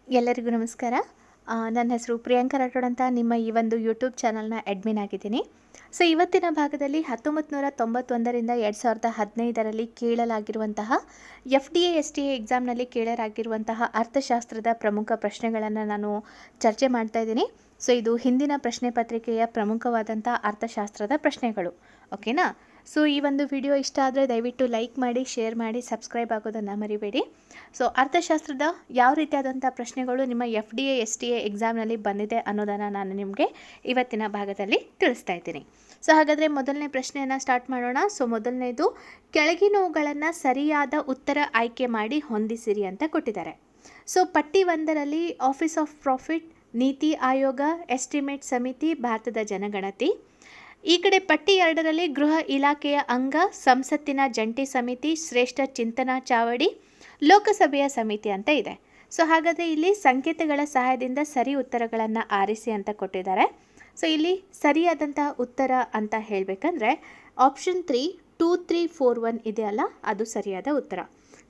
ಎಲ್ಲರಿಗೂ ನಮಸ್ಕಾರ. ನನ್ನ ಹೆಸರು ಪ್ರಿಯಾಂಕಾ ರಾಠೋಡ್ ಅಂತ ನಿಮ್ಮ ಈ ಒಂದು ಯೂಟ್ಯೂಬ್ ಚಾನಲ್ನ ಅಡ್ಮಿನ್ ಆಗಿದ್ದೀನಿ. ಸೊ ಇವತ್ತಿನ ಭಾಗದಲ್ಲಿ 1991ರಿಂದ 2015ರಲ್ಲಿ ಕೇಳಲಾಗಿರುವಂತಹ FDA STA ಎಕ್ಸಾಮ್ನಲ್ಲಿ ಕೇಳಲಾಗಿರುವಂತಹ ಅರ್ಥಶಾಸ್ತ್ರದ ಪ್ರಮುಖ ಪ್ರಶ್ನೆಗಳನ್ನು ನಾನು ಚರ್ಚೆ ಮಾಡ್ತಾ ಇದ್ದೀನಿ. ಸೊ ಇದು ಹಿಂದಿನ ಪ್ರಶ್ನೆ ಪತ್ರಿಕೆಯ ಪ್ರಮುಖವಾದಂಥ ಅರ್ಥಶಾಸ್ತ್ರದ ಪ್ರಶ್ನೆಗಳು. ಓಕೆನಾ? ಸೊ ಈ ಒಂದು ವಿಡಿಯೋ ಇಷ್ಟ ಆದರೆ ದಯವಿಟ್ಟು ಲೈಕ್ ಮಾಡಿ, ಶೇರ್ ಮಾಡಿ, ಸಬ್ಸ್ಕ್ರೈಬ್ ಆಗೋದನ್ನು ಮರಿಬೇಡಿ. ಸೊ ಅರ್ಥಶಾಸ್ತ್ರದ ಯಾವ ರೀತಿಯಾದಂಥ ಪ್ರಶ್ನೆಗಳು ನಿಮ್ಮ FDA STA ಎಕ್ಸಾಮ್ನಲ್ಲಿ ಬಂದಿದೆ ಅನ್ನೋದನ್ನು ನಾನು ನಿಮಗೆ ಇವತ್ತಿನ ಭಾಗದಲ್ಲಿ ತಿಳಿಸ್ತಾ ಇದ್ದೀನಿ. ಸೊ ಹಾಗಾದರೆ ಮೊದಲನೇ ಪ್ರಶ್ನೆಯನ್ನು ಸ್ಟಾರ್ಟ್ ಮಾಡೋಣ. ಸೊ ಮೊದಲನೇದು, ಕೆಳಗಿನವುಗಳನ್ನು ಸರಿಯಾದ ಉತ್ತರ ಆಯ್ಕೆ ಮಾಡಿ ಹೊಂದಿಸಿರಿ ಅಂತ ಕೊಟ್ಟಿದ್ದಾರೆ. ಸೊ ಪಟ್ಟಿ 1ರಲ್ಲಿ office of profit, NITI Aayog, estimate ಸಮಿತಿ, ಭಾರತದ ಜನಗಣತಿ. ಈ ಕಡೆ ಪಟ್ಟಿ 2ರಲ್ಲಿ ಗೃಹ ಇಲಾಖೆಯ ಅಂಗ, ಸಂಸತ್ತಿನ ಜಂಟಿ ಸಮಿತಿ, ಶ್ರೇಷ್ಠ ಚಿಂತನಾ ಚಾವಡಿ, ಲೋಕಸಭೆಯ ಸಮಿತಿ ಅಂತ ಇದೆ. ಸೊ ಹಾಗಾದರೆ ಇಲ್ಲಿ ಸಂಕೇತಗಳ ಸಹಾಯದಿಂದ ಸರಿ ಉತ್ತರಗಳನ್ನು ಆರಿಸಿ ಅಂತ ಕೊಟ್ಟಿದ್ದಾರೆ. ಸೊ ಇಲ್ಲಿ ಸರಿಯಾದಂಥ ಉತ್ತರ ಅಂತ ಹೇಳಬೇಕಂದ್ರೆ ಆಪ್ಷನ್ 3 2341 ಇದೆಯಲ್ಲ, ಅದು ಸರಿಯಾದ ಉತ್ತರ.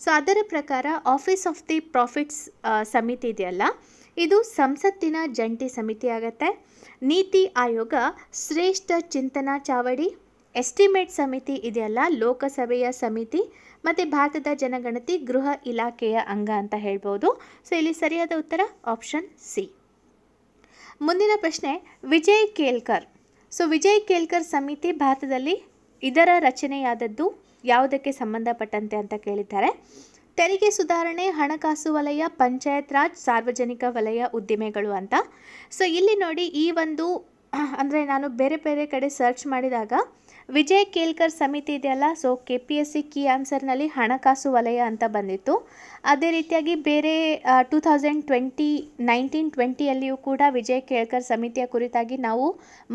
ಸೊ ಅದರ ಪ್ರಕಾರ ಆಫೀಸ್ ಆಫ್ ದಿ ಪ್ರಾಫಿಟ್ಸ್ ಸಮಿತಿ ಇದೆಯಲ್ಲ, ಇದು ಸಂಸತ್ತಿನ ಜಂಟಿ ಸಮಿತಿ ಆಗುತ್ತೆ. ನೀತಿ ಆಯೋಗ ಶ್ರೇಷ್ಠ ಚಿಂತನಾ ಚಾವಡಿ, ಎಸ್ಟಿಮೇಟ್ ಸಮಿತಿ ಇದೆಯಲ್ಲ ಲೋಕಸಭೆಯ ಸಮಿತಿ, ಮತ್ತು ಭಾರತದ ಜನಗಣತಿ ಗೃಹ ಇಲಾಖೆಯ ಅಂಗ ಅಂತ ಹೇಳ್ಬೋದು. ಸೊ ಇಲ್ಲಿ ಸರಿಯಾದ ಉತ್ತರ ಆಪ್ಷನ್ ಸಿ. ಮುಂದಿನ ಪ್ರಶ್ನೆ, ವಿಜಯ್ ಕೇಲ್ಕರ್. ಸೊ ವಿಜಯ್ ಕೇಲ್ಕರ್ ಸಮಿತಿ ಭಾರತದಲ್ಲಿ ಇದರ ರಚನೆಯಾದದ್ದು ಯಾವುದಕ್ಕೆ ಸಂಬಂಧಪಟ್ಟಂತೆ ಅಂತ ಕೇಳಿದ್ದಾರೆ. ತೆರಿಗೆ ಸುಧಾರಣೆ, ಹಣಕಾಸು ವಲಯ, ಪಂಚಾಯತ್ ರಾಜ್, ಸಾರ್ವಜನಿಕ ವಲಯ ಉದ್ದಿಮೆಗಳು ಅಂತ. ಸೊ ಇಲ್ಲಿ ನೋಡಿ, ಈ ಒಂದು ಅಂದರೆ ನಾನು ಬೇರೆ ಬೇರೆ ಕಡೆ ಸರ್ಚ್ ಮಾಡಿದಾಗ ವಿಜಯ್ ಕೇಲ್ಕರ್ ಸಮಿತಿ ಇದೆಯಲ್ಲ, ಸೊ KPSC ಕೀ ಆನ್ಸರ್ನಲ್ಲಿ ಹಣಕಾಸು ವಲಯ ಅಂತ ಬಂದಿತ್ತು. ಅದೇ ರೀತಿಯಾಗಿ ಬೇರೆ 2019-20ಯಲ್ಲಿಯೂ ಕೂಡ ವಿಜಯ್ ಕೇಲ್ಕರ್ ಸಮಿತಿಯ ಕುರಿತಾಗಿ ನಾವು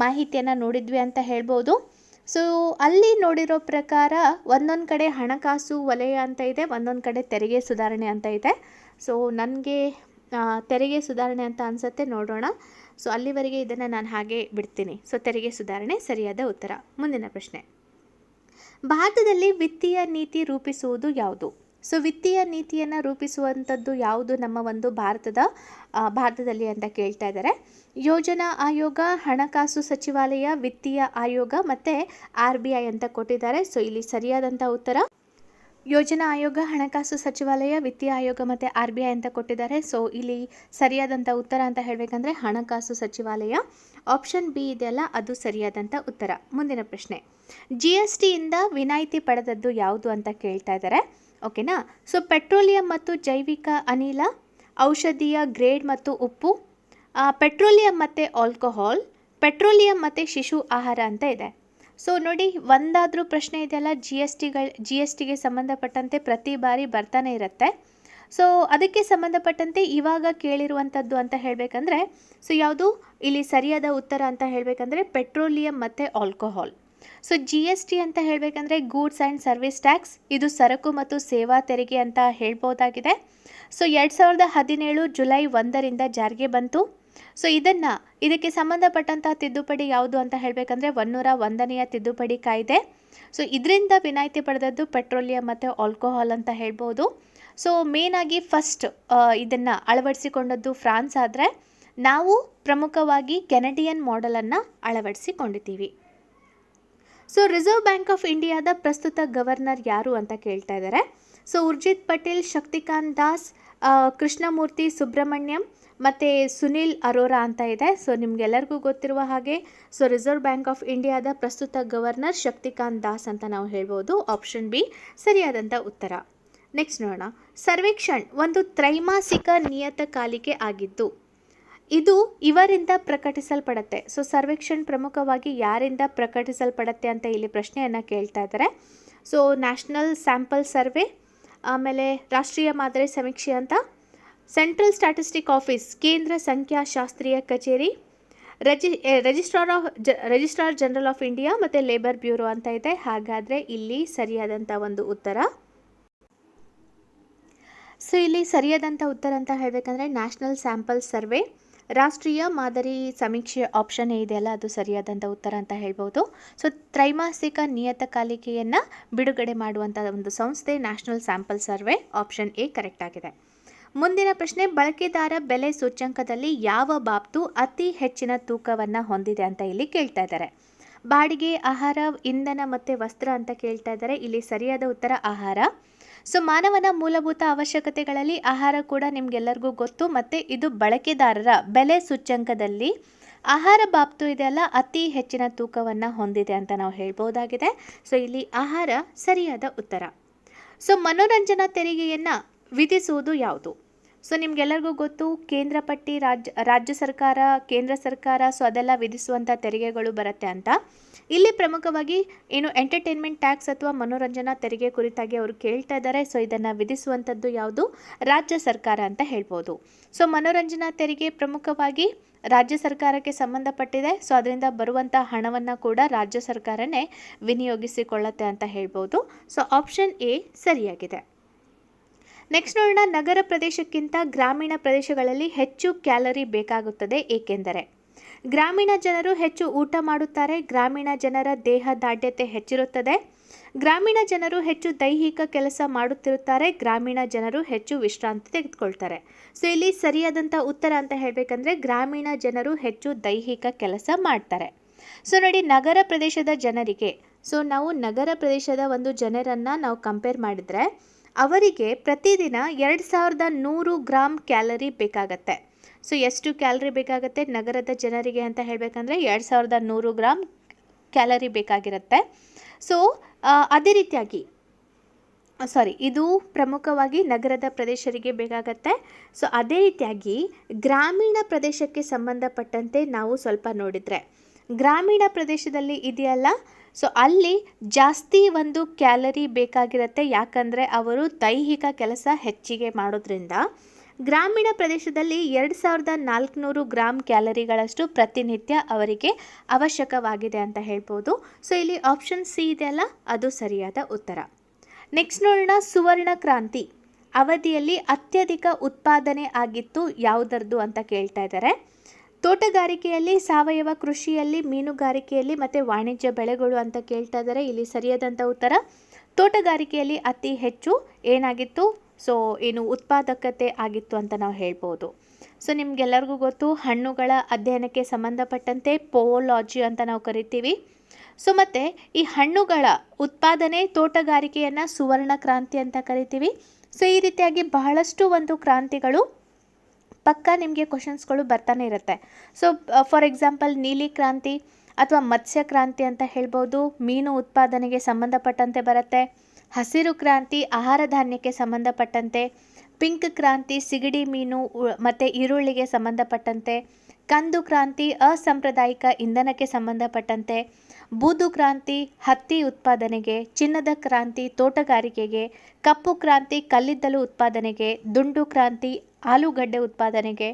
ಮಾಹಿತಿಯನ್ನು ನೋಡಿದ್ವಿ ಅಂತ ಹೇಳ್ಬೋದು. ಸೊ ಅಲ್ಲಿ ನೋಡಿರೋ ಪ್ರಕಾರ ಒಂದೊಂದು ಕಡೆ ಹಣಕಾಸು ವಲಯ ಅಂತ ಇದೆ, ಒಂದೊಂದು ಕಡೆ ತೆರಿಗೆ ಸುಧಾರಣೆ ಅಂತ ಇದೆ. ಸೊ ನನಗೆ ತೆರಿಗೆ ಸುಧಾರಣೆ ಅಂತ ಅನಿಸುತ್ತೆ, ನೋಡೋಣ. ಸೊ ಅಲ್ಲಿವರೆಗೆ ಇದನ್ನು ನಾನು ಹಾಗೆ ಬಿಡ್ತೀನಿ. ಸೊ ತೆರಿಗೆ ಸುಧಾರಣೆ ಸರಿಯಾದ ಉತ್ತರ. ಮುಂದಿನ ಪ್ರಶ್ನೆ, ಭಾರತದಲ್ಲಿ ವಿತ್ತೀಯ ನೀತಿ ರೂಪಿಸುವುದು ಯಾವುದು? ಸೊ ವಿತ್ತೀಯ ನೀತಿಯನ್ನು ರೂಪಿಸುವಂಥದ್ದು ಯಾವುದು ನಮ್ಮ ಒಂದು ಭಾರತದಲ್ಲಿ ಅಂತ ಕೇಳ್ತಾ ಇದ್ದಾರೆ. ಯೋಜನಾ ಆಯೋಗ, ಹಣಕಾಸು ಸಚಿವಾಲಯ, ವಿತ್ತೀಯ ಆಯೋಗ ಮತ್ತು RBI ಅಂತ ಕೊಟ್ಟಿದ್ದಾರೆ. ಸೊ ಇಲ್ಲಿ ಸರಿಯಾದಂಥ ಉತ್ತರ ಯೋಜನಾ ಆಯೋಗ, ಹಣಕಾಸು ಸಚಿವಾಲಯ, ವಿತ್ತೀಯ ಆಯೋಗ ಮತ್ತು RBI ಅಂತ ಕೊಟ್ಟಿದ್ದಾರೆ. ಸೊ ಇಲ್ಲಿ ಸರಿಯಾದಂಥ ಉತ್ತರ ಅಂತ ಹೇಳಬೇಕಂದ್ರೆ ಹಣಕಾಸು ಸಚಿವಾಲಯ, ಆಪ್ಷನ್ ಬಿ ಇದೆಯಲ್ಲ, ಅದು ಸರಿಯಾದಂಥ ಉತ್ತರ. ಮುಂದಿನ ಪ್ರಶ್ನೆ, GSTಯಿಂದ ವಿನಾಯಿತಿ ಪಡೆದದ್ದು ಯಾವುದು ಅಂತ ಕೇಳ್ತಾ ಇದ್ದಾರೆ. ಓಕೆನಾ? ಸೊ ಪೆಟ್ರೋಲಿಯಂ ಮತ್ತು ಜೈವಿಕ ಅನಿಲ, ಔಷಧೀಯ ಗ್ರೇಡ್ ಮತ್ತು ಉಪ್ಪು, ಪೆಟ್ರೋಲಿಯಂ ಮತ್ತು ಆಲ್ಕೋಹಾಲ್, ಪೆಟ್ರೋಲಿಯಂ ಮತ್ತು ಶಿಶು ಆಹಾರ ಅಂತ ಇದೆ. ಸೊ ನೋಡಿ, ಒಂದಾದರೂ ಪ್ರಶ್ನೆ ಇದೆಯಲ್ಲ, GSTಗೆ ಸಂಬಂಧಪಟ್ಟಂತೆ ಪ್ರತಿ ಬಾರಿ ಬರ್ತಾನೆ ಇರುತ್ತೆ. ಸೊ ಅದಕ್ಕೆ ಸಂಬಂಧಪಟ್ಟಂತೆ ಇವಾಗ ಕೇಳಿರುವಂಥದ್ದು ಅಂತ ಹೇಳಬೇಕಂದ್ರೆ, ಸೊ ಯಾವುದು ಇಲ್ಲಿ ಸರಿಯಾದ ಉತ್ತರ ಅಂತ ಹೇಳಬೇಕಂದ್ರೆ ಪೆಟ್ರೋಲಿಯಂ ಮತ್ತು ಆಲ್ಕೋಹಾಲ್. ಸೊ GST ಅಂತ ಹೇಳಬೇಕಂದ್ರೆ ಗೂಡ್ಸ್ ಆ್ಯಂಡ್ ಸರ್ವಿಸ್ ಟ್ಯಾಕ್ಸ್, ಇದು ಸರಕು ಮತ್ತು ಸೇವಾ ತೆರಿಗೆ ಅಂತ ಹೇಳ್ಬೋದಾಗಿದೆ. ಸೊ 2017 ಜುಲೈ 1ರಿಂದ ಜಾರಿಗೆ ಬಂತು. ಸೊ ಇದಕ್ಕೆ ಸಂಬಂಧಪಟ್ಟಂಥ ತಿದ್ದುಪಡಿ ಯಾವುದು ಅಂತ ಹೇಳಬೇಕಂದ್ರೆ 101ನೇ ತಿದ್ದುಪಡಿ ಕಾಯ್ದೆ. ಸೊ ಇದರಿಂದ ವಿನಾಯಿತಿ ಪಡೆದದ್ದು ಪೆಟ್ರೋಲಿಯಂ ಮತ್ತು ಆಲ್ಕೋಹಾಲ್ ಅಂತ ಹೇಳ್ಬೋದು. ಸೊ ಮೇನಾಗಿ ಫಸ್ಟ್ ಇದನ್ನು ಅಳವಡಿಸಿಕೊಂಡದ್ದು ಫ್ರಾನ್ಸ್ ಆದರೆ ನಾವು ಪ್ರಮುಖವಾಗಿ ಕೆನಡಿಯನ್ ಮಾಡೆಲನ್ನು ಅಳವಡಿಸಿಕೊಂಡಿದ್ದೀವಿ. ಸೊ ರಿಸರ್ವ್ ಬ್ಯಾಂಕ್ ಆಫ್ ಇಂಡಿಯಾದ ಪ್ರಸ್ತುತ ಗವರ್ನರ್ ಯಾರು ಅಂತ ಕೇಳ್ತಾ ಇದ್ದಾರೆ. ಸೊ ಉರ್ಜಿತ್ ಪಟೇಲ್, ಶಕ್ತಿಕಾಂತ್ ದಾಸ್, ಕೃಷ್ಣಮೂರ್ತಿ ಸುಬ್ರಹ್ಮಣ್ಯಂ ಮತ್ತು ಸುನಿಲ್ ಅರೋರಾ ಅಂತ ಇದೆ. ಸೊ ನಿಮಗೆಲ್ಲರಿಗೂ ಗೊತ್ತಿರುವ ಹಾಗೆ ಸೊ ರಿಸರ್ವ್ ಬ್ಯಾಂಕ್ ಆಫ್ ಇಂಡಿಯಾದ ಪ್ರಸ್ತುತ ಗವರ್ನರ್ ಶಕ್ತಿಕಾಂತ್ ದಾಸ್ ಅಂತ ನಾವು ಹೇಳ್ಬೋದು. ಆಪ್ಷನ್ ಬಿ ಸರಿಯಾದಂಥ ಉತ್ತರ. ನೆಕ್ಸ್ಟ್ ನೋಡೋಣ, ಸರ್ವೇಕ್ಷಣ್ ಒಂದು ತ್ರೈಮಾಸಿಕ ನಿಯತಕಾಲಿಕೆ ಆಗಿದ್ದು ಇದು ಇವರಿಂದ ಪ್ರಕಟಿಸಲ್ಪಡುತ್ತೆ. ಸೊ ಸರ್ವೇಕ್ಷಣ್ ಪ್ರಮುಖವಾಗಿ ಯಾರಿಂದ ಪ್ರಕಟಿಸಲ್ಪಡುತ್ತೆ ಅಂತ ಇಲ್ಲಿ ಪ್ರಶ್ನೆಯನ್ನು ಕೇಳ್ತಾ ಇದ್ದಾರೆ. ಸೊ ನ್ಯಾಷನಲ್ ಸ್ಯಾಂಪಲ್ ಸರ್ವೆ, ಆಮೇಲೆ ರಾಷ್ಟ್ರೀಯ ಮಾದರಿ ಸಮೀಕ್ಷೆ ಅಂತ, ಸೆಂಟ್ರಲ್ ಸ್ಟ್ಯಾಟಿಸ್ಟಿಕ್ ಆಫೀಸ್ ಕೇಂದ್ರ ಸಂಖ್ಯಾಶಾಸ್ತ್ರೀಯ ಕಚೇರಿ, ರಿಜಿಸ್ಟ್ರಾರ್ ಜನರಲ್ ಆಫ್ ಇಂಡಿಯಾ ಮತ್ತು ಲೇಬರ್ ಬ್ಯೂರೋ ಅಂತ ಇದೆ. ಹಾಗಾದರೆ ಇಲ್ಲಿ ಸರಿಯಾದಂಥ ಒಂದು ಉತ್ತರ. ಸೊ ಇಲ್ಲಿ ಸರಿಯಾದಂಥ ಉತ್ತರ ಅಂತ ಹೇಳಬೇಕಂದ್ರೆ ನ್ಯಾಷನಲ್ ಸ್ಯಾಂಪಲ್ ಸರ್ವೆ, ರಾಷ್ಟ್ರೀಯ ಮಾದರಿ ಸಮೀಕ್ಷೆ ಆಪ್ಷನ್ ಇದೆಯಲ್ಲ, ಅದು ಸರಿಯಾದಂಥ ಉತ್ತರ ಅಂತ ಹೇಳ್ಬೋದು. ಸೊ ತ್ರೈಮಾಸಿಕ ನಿಯತಕಾಲಿಕೆಯನ್ನು ಬಿಡುಗಡೆ ಮಾಡುವಂಥ ಒಂದು ಸಂಸ್ಥೆ national sample survey, option A correct ಆಗಿದೆ. ಮುಂದಿನ ಪ್ರಶ್ನೆ, ಬಳಕೆದಾರ ಬೆಲೆ ಸೂಚ್ಯಂಕದಲ್ಲಿ ಯಾವ ಬಾಬ್ತು ಅತಿ ಹೆಚ್ಚಿನ ತೂಕವನ್ನು ಹೊಂದಿದೆ ಅಂತ ಇಲ್ಲಿ ಕೇಳ್ತಾ ಇದ್ದಾರೆ. ಬಾಡಿಗೆ, ಆಹಾರ, ಇಂಧನ ಮತ್ತು ವಸ್ತ್ರ ಅಂತ ಕೇಳ್ತಾ ಇದ್ದಾರೆ. ಇಲ್ಲಿ ಸರಿಯಾದ ಉತ್ತರ ಆಹಾರ. ಸೊ ಮಾನವನ ಮೂಲಭೂತ ಅವಶ್ಯಕತೆಗಳಲ್ಲಿ ಆಹಾರ ಕೂಡ ನಿಮ್ಗೆಲ್ಲರಿಗೂ ಗೊತ್ತು, ಮತ್ತು ಇದು ಬಳಕೆದಾರರ ಬೆಲೆ ಸೂಚ್ಯಂಕದಲ್ಲಿ ಆಹಾರ ಬಾಬ್ತು ಇದೆಯಲ್ಲ ಅತಿ ಹೆಚ್ಚಿನ ತೂಕವನ್ನು ಹೊಂದಿದೆ ಅಂತ ನಾವು ಹೇಳ್ಬೋದಾಗಿದೆ. ಸೊ ಇಲ್ಲಿ ಆಹಾರ ಸರಿಯಾದ ಉತ್ತರ. ಸೊ ಮನೋರಂಜನಾ ತೆರಿಗೆಯನ್ನು ವಿಧಿಸುವುದು ಯಾವುದು? ಸೊ ನಿಮ್ಗೆಲ್ಲರಿಗೂ ಗೊತ್ತು, ಕೇಂದ್ರ ಪಟ್ಟಿ, ರಾಜ್ಯ ಸರ್ಕಾರ, ಕೇಂದ್ರ ಸರ್ಕಾರ, ಸೊ ಅದೆಲ್ಲ ವಿಧಿಸುವಂಥ ತೆರಿಗೆಗಳು ಬರುತ್ತೆ ಅಂತ. ಇಲ್ಲಿ ಪ್ರಮುಖವಾಗಿ ಏನು ಎಂಟರ್ಟೈನ್ಮೆಂಟ್ ಟ್ಯಾಕ್ಸ್ ಅಥವಾ ಮನೋರಂಜನಾ ತೆರಿಗೆ ಕುರಿತಾಗಿ ಅವರು ಕೇಳ್ತಾ ಇದ್ದಾರೆ. ಸೊ ಇದನ್ನು ವಿಧಿಸುವಂಥದ್ದು ಯಾವುದು? ರಾಜ್ಯ ಸರ್ಕಾರ ಅಂತ ಹೇಳ್ಬೋದು. ಸೊ ಮನೋರಂಜನಾ ತೆರಿಗೆ ಪ್ರಮುಖವಾಗಿ ರಾಜ್ಯ ಸರ್ಕಾರಕ್ಕೆ ಸಂಬಂಧಪಟ್ಟಿದೆ. ಸೊ ಅದರಿಂದ ಬರುವಂಥ ಹಣವನ್ನು ಕೂಡ ರಾಜ್ಯ ಸರ್ಕಾರನೇ ವಿನಿಯೋಗಿಸಿಕೊಳ್ಳುತ್ತೆ ಅಂತ ಹೇಳ್ಬೋದು. ಸೊ ಆಪ್ಷನ್ ಎ ಸರಿಯಾಗಿದೆ. ನೆಕ್ಸ್ಟ್ ನೋಡೋಣ, ನಗರ ಪ್ರದೇಶಕ್ಕಿಂತ ಗ್ರಾಮೀಣ ಪ್ರದೇಶಗಳಲ್ಲಿ ಹೆಚ್ಚು ಕ್ಯಾಲರಿ ಬೇಕಾಗುತ್ತದೆ ಏಕೆಂದರೆ? ಗ್ರಾಮೀಣ ಜನರು ಹೆಚ್ಚು ಊಟ ಮಾಡುತ್ತಾರೆ, ಗ್ರಾಮೀಣ ಜನರ ದೇಹ ದಾಢ್ಯತೆ ಹೆಚ್ಚಿರುತ್ತದೆ, ಗ್ರಾಮೀಣ ಜನರು ಹೆಚ್ಚು ದೈಹಿಕ ಕೆಲಸ ಮಾಡುತ್ತಿರುತ್ತಾರೆ, ಗ್ರಾಮೀಣ ಜನರು ಹೆಚ್ಚು ವಿಶ್ರಾಂತಿ ತೆಗೆದುಕೊಳ್ತಾರೆ. ಸೊ ಇಲ್ಲಿ ಸರಿಯಾದಂಥ ಉತ್ತರ ಅಂತ ಹೇಳಬೇಕಂದ್ರೆ ಗ್ರಾಮೀಣ ಜನರು ಹೆಚ್ಚು ದೈಹಿಕ ಕೆಲಸ ಮಾಡ್ತಾರೆ. ಸೊ ನೋಡಿ, ನಗರ ಪ್ರದೇಶದ ಜನರಿಗೆ, ಸೊ ನಾವು ನಗರ ಪ್ರದೇಶದ ಒಂದು ಜನರನ್ನು ನಾವು ಕಂಪೇರ್ ಮಾಡಿದರೆ ಅವರಿಗೆ ಪ್ರತಿದಿನ 2100 ಗ್ರಾಮ್ ಕ್ಯಾಲರಿ ಬೇಕಾಗತ್ತೆ. ಸೊ ಎಷ್ಟು ಕ್ಯಾಲರಿ ಬೇಕಾಗುತ್ತೆ ನಗರದ ಜನರಿಗೆ ಅಂತ ಹೇಳಬೇಕಂದ್ರೆ 2100 ಗ್ರಾಮ್ ಕ್ಯಾಲರಿ ಬೇಕಾಗಿರುತ್ತೆ. ಸೊ ಅದೇ ರೀತಿಯಾಗಿ ಇದು ಪ್ರಮುಖವಾಗಿ ನಗರದ ಪ್ರದೇಶರಿಗೆ ಬೇಕಾಗತ್ತೆ. ಸೊ ಅದೇ ರೀತಿಯಾಗಿ ಗ್ರಾಮೀಣ ಪ್ರದೇಶಕ್ಕೆ ಸಂಬಂಧಪಟ್ಟಂತೆ ನಾವು ಸ್ವಲ್ಪ ನೋಡಿದರೆ, ಗ್ರಾಮೀಣ ಪ್ರದೇಶದಲ್ಲಿ ಇದೆಯಲ್ಲ, ಸೊ ಅಲ್ಲಿ ಜಾಸ್ತಿ ಒಂದು ಕ್ಯಾಲರಿ ಬೇಕಾಗಿರುತ್ತೆ. ಯಾಕಂದರೆ ಅವರು ದೈಹಿಕ ಕೆಲಸ ಹೆಚ್ಚಿಗೆ ಮಾಡೋದ್ರಿಂದ ಗ್ರಾಮೀಣ ಪ್ರದೇಶದಲ್ಲಿ 2400 ಗ್ರಾಮ್ ಕ್ಯಾಲರಿಗಳಷ್ಟು ಪ್ರತಿನಿತ್ಯ ಅವರಿಗೆ ಅವಶ್ಯಕವಾಗಿದೆ ಅಂತ ಹೇಳ್ಬೋದು. ಸೊ ಇಲ್ಲಿ ಆಪ್ಷನ್ ಸಿ ಇದೆಯಲ್ಲ, ಅದು ಸರಿಯಾದ ಉತ್ತರ. ನೆಕ್ಸ್ಟ್ ನೋಡೋಣ, ಸುವರ್ಣ ಕ್ರಾಂತಿ ಅವಧಿಯಲ್ಲಿ ಅತ್ಯಧಿಕ ಉತ್ಪಾದನೆ ಆಗಿತ್ತು ಯಾವುದರದ್ದು ಅಂತ ಕೇಳ್ತಾ ಇದ್ದಾರೆ. ತೋಟಗಾರಿಕೆಯಲ್ಲಿ, ಸಾವಯವ ಕೃಷಿಯಲ್ಲಿ, ಮೀನುಗಾರಿಕೆಯಲ್ಲಿ ಮತ್ತು ವಾಣಿಜ್ಯ ಬೆಳೆಗಳು ಅಂತ ಕೇಳ್ತಾ ಇದ್ದಾರೆ. ಇಲ್ಲಿ ಸರಿಯಾದಂಥ ಉತ್ತರ ತೋಟಗಾರಿಕೆಯಲ್ಲಿ ಅತಿ ಹೆಚ್ಚು ಏನಾಗಿತ್ತು, ಸೊ ಏನು ಉತ್ಪಾದಕತೆ ಆಗಿತ್ತು ಅಂತ ನಾವು ಹೇಳ್ಬೋದು. ಸೊ ನಿಮಗೆಲ್ಲರಿಗೂ ಗೊತ್ತು, ಹಣ್ಣುಗಳ ಅಧ್ಯಯನಕ್ಕೆ ಸಂಬಂಧಪಟ್ಟಂತೆ ಪೋಲಾಜಿ ಅಂತ ನಾವು ಕರಿತೀವಿ. ಸೊ ಮತ್ತು ಈ ಹಣ್ಣುಗಳ ಉತ್ಪಾದನೆ ತೋಟಗಾರಿಕೆಯನ್ನು ಸುವರ್ಣ ಕ್ರಾಂತಿ ಅಂತ ಕರಿತೀವಿ. ಸೊ ಈ ರೀತಿಯಾಗಿ ಬಹಳಷ್ಟು ಒಂದು ಕ್ರಾಂತಿಗಳು ಪಕ್ಕ ನಿಮಗೆ ಕ್ವಶನ್ಸ್ಗಳು ಬರ್ತಾನೆ ಇರುತ್ತೆ. ಸೊ ಫಾರ್ ಎಕ್ಸಾಂಪಲ್ ನೀಲಿ ಕ್ರಾಂತಿ ಅಥವಾ ಮತ್ಸ್ಯ ಕ್ರಾಂತಿ ಅಂತ ಹೇಳ್ಬೋದು, ಮೀನು ಉತ್ಪಾದನೆಗೆ ಸಂಬಂಧಪಟ್ಟಂತೆ ಬರುತ್ತೆ. ಹಸಿರು ಕ್ರಾಂತಿ ಆಹಾರ ಧಾನ್ಯಕ್ಕೆ ಸಂಬಂಧಪಟ್ಟಂತೆ, ಪಿಂಕ್ ಕ್ರಾಂತಿ ಸಿಗಡಿ ಮೀನು ಮತ್ತು ಈರುಳ್ಳಿಗೆ ಸಂಬಂಧಪಟ್ಟಂತೆ, ಕಂದು ಕ್ರಾಂತಿ ಅಸಾಂಪ್ರದಾಯಿಕ ಇಂಧನಕ್ಕೆ ಸಂಬಂಧಪಟ್ಟಂತೆ, ಬೂದು ಕ್ರಾಂತಿ ಹತ್ತಿ ಉತ್ಪಾದನೆಗೆ, ಚಿನ್ನದ ಕ್ರಾಂತಿ ತೋಟಗಾರಿಕೆಗೆ, ಕಪ್ಪು ಕ್ರಾಂತಿ ಕಲ್ಲಿದ್ದಲು ಉತ್ಪಾದನೆಗೆ, ದುಂಡು ಕ್ರಾಂತಿ ಆಲೂಗಡ್ಡೆ ಉತ್ಪಾದನೆಗೆ,